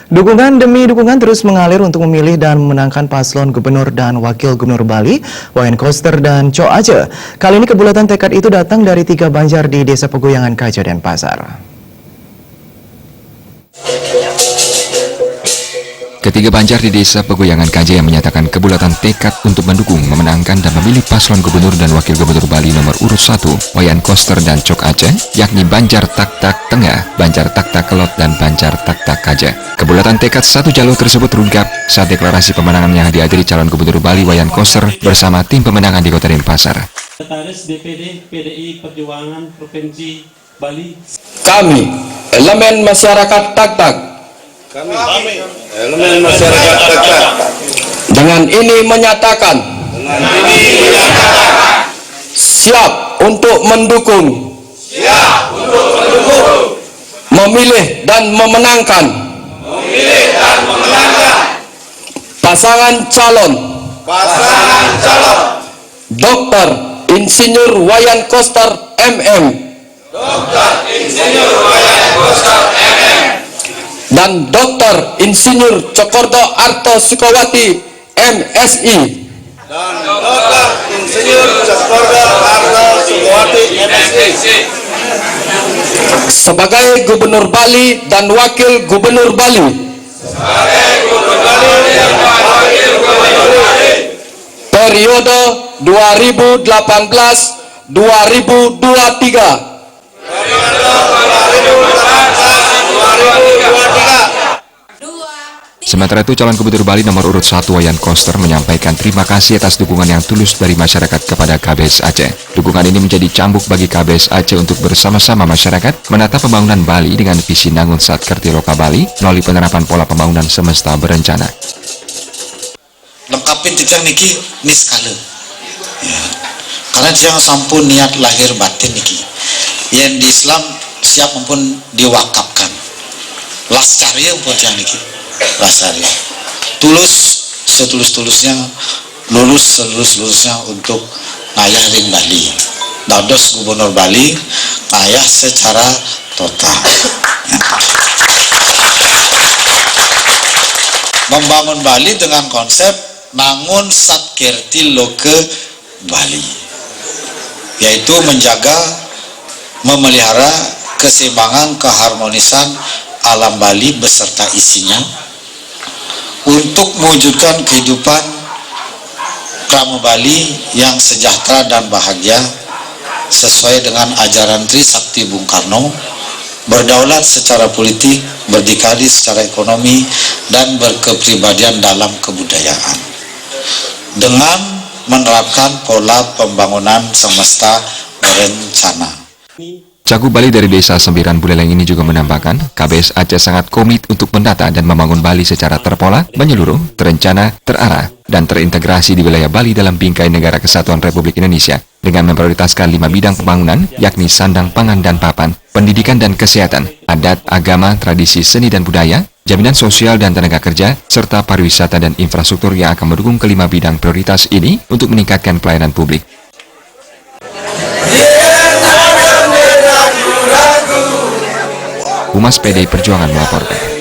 Dukungan demi dukungan terus mengalir untuk memilih dan memenangkan paslon gubernur dan wakil gubernur Bali, Wayan Koster dan Co Aceh. Kali ini kebulatan tekad itu datang dari 3 Banjar di Desa Pegoyangan Kaja dan Pasar. Ketiga Banjar di Desa Pegoyangan Kaja yang menyatakan kebulatan tekad untuk mendukung, memenangkan dan memilih paslon gubernur dan wakil gubernur Bali nomor urut 1, Wayan Koster dan Cok Aceh, yakni Banjar Tak-Tak Tengah, Banjar Tak-Tak Kelot, dan Banjar Tak-Tak Kaja. Kebulatan tekad satu jalur tersebut terungkap saat deklarasi pemenangan yang dihadiri calon gubernur Bali Wayan Koster bersama tim pemenangan di Kota Denpasar. Sekretaris DPD PDI Perjuangan Provinsi Bali. Kami, elemen masyarakat Tak-Tak, elemen masyarakat Tak-Tak, dengan ini menyatakan siap untuk mendukung, memilih dan memenangkan pasangan calon Dr. Insinyur Wayan Koster MM dan Dr. Insinyur Cokordo Arto Sukowati MSI sebagai Gubernur Bali dan Wakil Gubernur Bali periode 2018-2023. Sementara itu, calon gubernur Bali nomor urut 1 Wayan Koster menyampaikan terima kasih atas dukungan yang tulus dari masyarakat kepada KBS Aceh. Dukungan ini menjadi cambuk bagi KBS Aceh untuk bersama-sama masyarakat menata pembangunan Bali dengan visi Nangun Satkerti Loka Bali melalui penerapan pola pembangunan semesta berencana. Lengkapin titang niki niskala. Ya. Karena dia sampun niat lahir batin niki. Yang di Islam siap pun diwakafkan. Lascari pun yang niki. Lascari. Tulus setulus-tulusnya, lulus selulus-lulusnya untuk ngayah ring Bali. Dados Gubernur Bali ngayah secara total. Membangun Bali dengan konsep Nangun Satkerti Loka Bali, yaitu menjaga, memelihara keseimbangan, keharmonisan alam Bali beserta isinya untuk mewujudkan kehidupan Krama Bali yang sejahtera dan bahagia sesuai dengan ajaran Trisakti Bung Karno, berdaulat secara politik, berdikari secara ekonomi, dan berkepribadian dalam kebudayaan dengan menerapkan pola pembangunan semesta berencana. Cagup Bali dari Desa Sembiran Buleleng ini juga menambahkan, KBS Aceh sangat komit untuk mendata dan membangun Bali secara terpola, menyeluruh, terencana, terarah, dan terintegrasi di wilayah Bali dalam bingkai Negara Kesatuan Republik Indonesia dengan memprioritaskan 5 bidang pembangunan, yakni sandang, pangan, dan papan, pendidikan dan kesehatan, adat, agama, tradisi, seni dan budaya, jaminan sosial dan tenaga kerja, serta pariwisata dan infrastruktur yang akan mendukung kelima bidang prioritas ini untuk meningkatkan pelayanan publik. Humas PDI Perjuangan melaporkan.